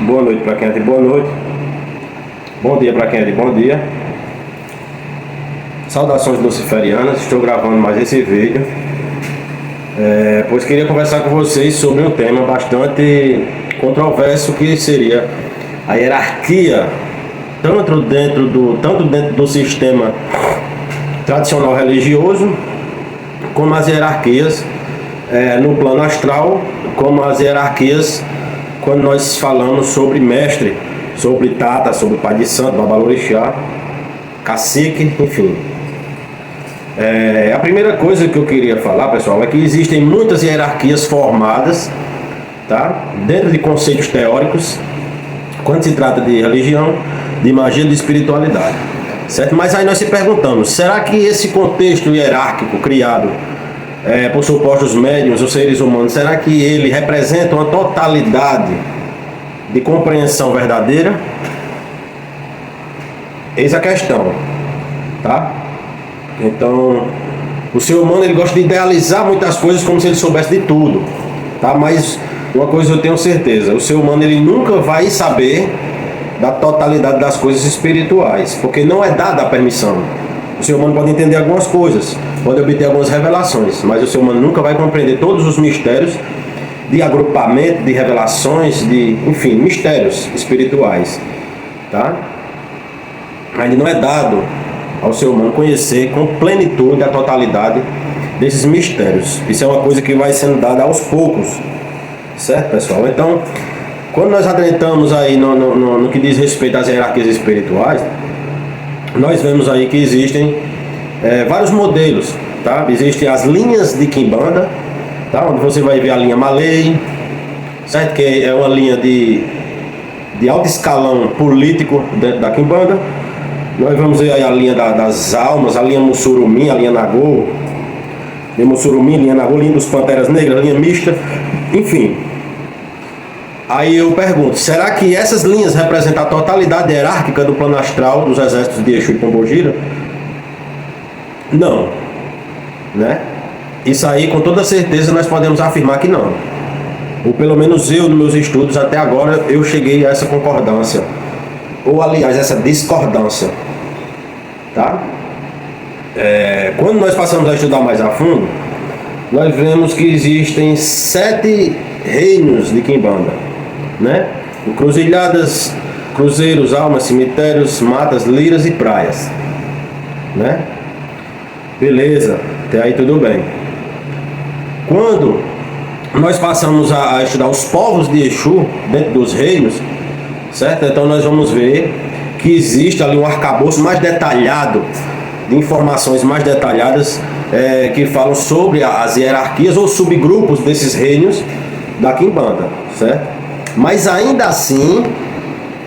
Boa noite para quem é de boa noite. Bom dia para quem é de bom dia. Saudações luciferianas. Estou gravando mais esse vídeo, pois queria conversar com vocês sobre um tema bastante controverso, que seria a hierarquia tanto dentro do sistema tradicional religioso, como as hierarquias no plano astral, como as hierarquias quando nós falamos sobre mestre, sobre tata, sobre pai de santo, babalorixá, cacique, enfim. A primeira coisa que eu queria falar, pessoal, é que existem muitas hierarquias formadas, tá? Dentro de conceitos teóricos, quando se trata de religião, de magia, de espiritualidade, certo? Mas aí nós se perguntamos, será que esse contexto hierárquico criado por supostos médiuns, os seres humanos, será que ele representa uma totalidade de compreensão verdadeira? Eis a questão, tá? Então, o ser humano, ele gosta de idealizar muitas coisas como se ele soubesse de tudo, tá? Mas uma coisa eu tenho certeza, o ser humano, ele nunca vai saber da totalidade das coisas espirituais, porque não é dada a permissão. O ser humano pode entender algumas coisas, pode obter algumas revelações, mas o ser humano nunca vai compreender todos os mistérios de agrupamento, de revelações, enfim, mistérios espirituais, tá? Ainda não é dado ao ser humano conhecer com plenitude a totalidade desses mistérios. Isso é uma coisa que vai sendo dada aos poucos, certo, pessoal? Então, quando nós adentramos aí no que diz respeito às hierarquias espirituais, nós vemos aí que existem vários modelos, tá? Existem as linhas de Quimbanda, tá? Onde você vai ver a linha Malay, certo? Que é uma linha de alto escalão político dentro da Quimbanda. Nós vamos ver aí a linha das almas, a linha Mussurumi, a linha Nagô, linha Mussurumi, linha Nagô, linha dos Panteras Negras, linha mista, enfim. Aí eu pergunto, será que essas linhas representam a totalidade hierárquica do plano astral dos exércitos de Exu e Pombogira? Não, né? Isso aí, com toda certeza, nós podemos afirmar que não. Ou pelo menos eu, nos meus estudos até agora, eu cheguei a essa concordância, ou aliás, essa discordância, tá? Quando nós passamos a estudar mais a fundo, nós vemos que existem 7 reinos de Quimbanda, né? Encruzilhadas, cruzeiros, almas, cemitérios, matas, liras e praias, né? Beleza, até aí tudo bem. Quando nós passamos a estudar os povos de Exu dentro dos reinos, certo? Então nós vamos ver que existe ali um arcabouço mais detalhado, de informações mais detalhadas, que falam sobre as hierarquias ou subgrupos desses reinos da Quimbanda, certo? Mas ainda assim,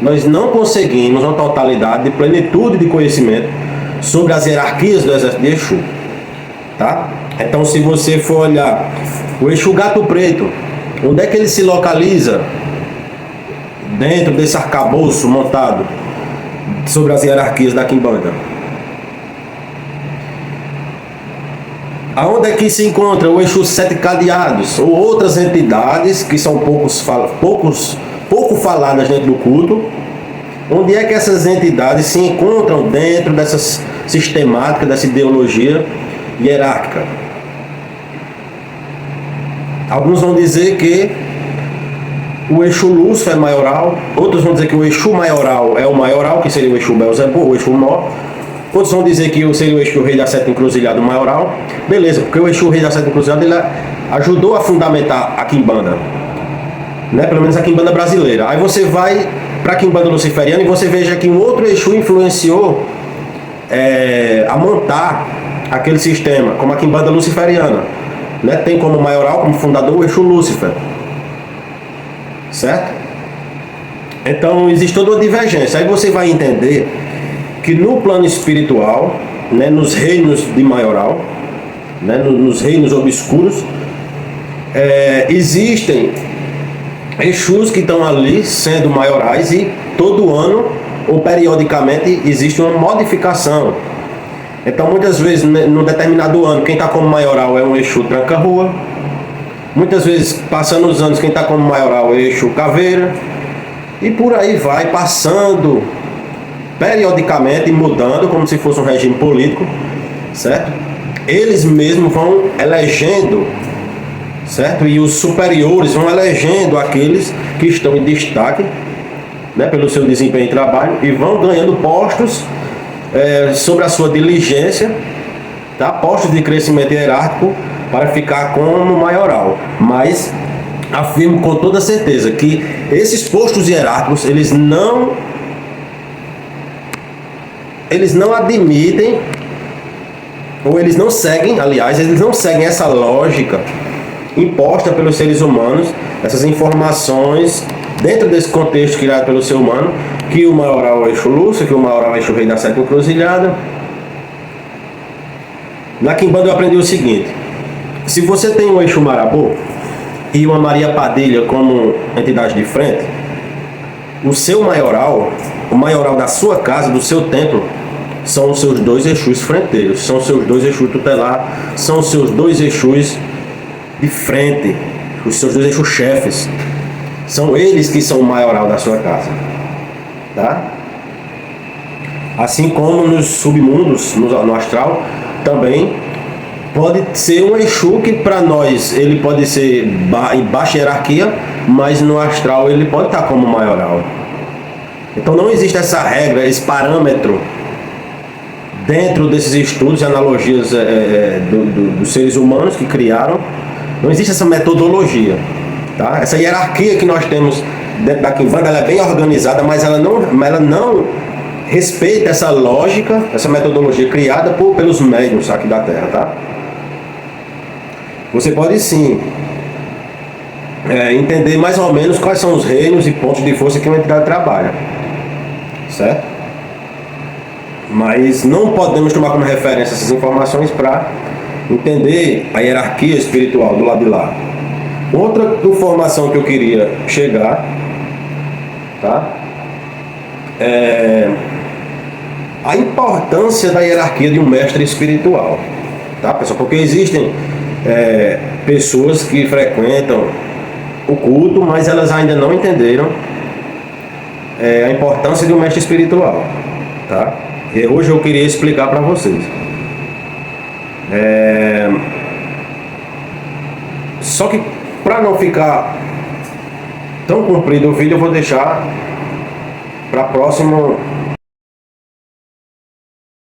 nós não conseguimos uma totalidade de plenitude de conhecimento sobre as hierarquias do exército de Exu, tá? Então, se você for olhar o Exu Gato Preto, onde é que ele se localiza dentro desse arcabouço montado sobre as hierarquias da Quimbanda? Aonde é que se encontra o Exu Sete Cadeados ou outras entidades que são pouco faladas dentro do culto? Onde é que essas entidades se encontram dentro dessa sistemática, dessa ideologia hierárquica? Alguns vão dizer que o Exu Lúcifer é maioral, outros vão dizer que o Exu maioral é o maioral, que seria o Exu Belzebu, o Exu Nó. Outros vão dizer que seria o Exu Rei da Sete Encruzilhada maioral. Beleza, porque o Exu Rei da Sete Encruzilhada, ele ajudou a fundamentar a Quimbanda, né? Pelo menos a Quimbanda brasileira. Aí você vai para a Quimbanda luciferiana e você veja que um outro Exu influenciou a montar aquele sistema, como a Quimbanda luciferiana, né? Tem como maioral, como fundador, o Exu Lúcifer, certo? Então existe toda uma divergência. Aí você vai entender que no plano espiritual né, nos reinos de maioral, né, nos reinos obscuros, existem Exus que estão ali sendo maiorais e todo ano ou periodicamente existe uma modificação. Então muitas vezes num determinado ano quem está como maioral é um Exu tranca-rua, muitas vezes passando os anos quem está como maioral é Exu caveira, e por aí vai passando periodicamente, mudando como se fosse um regime político, certo? Eles mesmos vão elegendo, certo? E os superiores vão elegendo aqueles que estão em destaque, né, pelo seu desempenho e trabalho, e vão ganhando postos sobre a sua diligência, tá? Postos de crescimento hierárquico para ficar como maioral. Mas afirmo com toda certeza que esses postos hierárquicos eles não admitem, ou eles não seguem, aliás, eles não seguem essa lógica imposta pelos seres humanos, essas informações dentro desse contexto criado pelo ser humano, que o maioral é o Exu Lúcio, que o maioral é o Exu Rei da Sete Encruzilhada. Na Quimbanda eu aprendi o seguinte: se você tem um Exu Marabô e uma Maria Padilha como entidade de frente, o seu maioral, o maioral da sua casa, do seu templo, são os seus dois Exus frenteiros, são os seus dois Exus tutelar, são os seus dois Exus de frente, os seus dois Exus chefes. São eles que são o maioral da sua casa, tá? Assim como nos submundos, no astral, também pode ser um Exu que para nós ele pode ser em baixa hierarquia, mas no astral ele pode estar como maioral. Então não existe essa regra, esse parâmetro dentro desses estudos e analogias dos seres humanos que criaram. Não existe essa metodologia, tá? Essa hierarquia que nós temos dentro da Quimbanda, ela é bem organizada, mas ela não respeita essa lógica, essa metodologia criada pelos médiuns aqui da Terra, tá? Você pode sim entender mais ou menos quais são os reinos e pontos de força que uma entidade trabalha, certo? Mas não podemos tomar como referência essas informações para entender a hierarquia espiritual do lado de lá. Outra informação que eu queria chegar, tá? A importância da hierarquia de um mestre espiritual, tá, pessoal? Porque existem pessoas que frequentam o culto, mas elas ainda não entenderam a importância de um mestre espiritual, tá? E hoje eu queria explicar para vocês. Só que para não ficar tão comprido o vídeo, eu vou deixar para próximo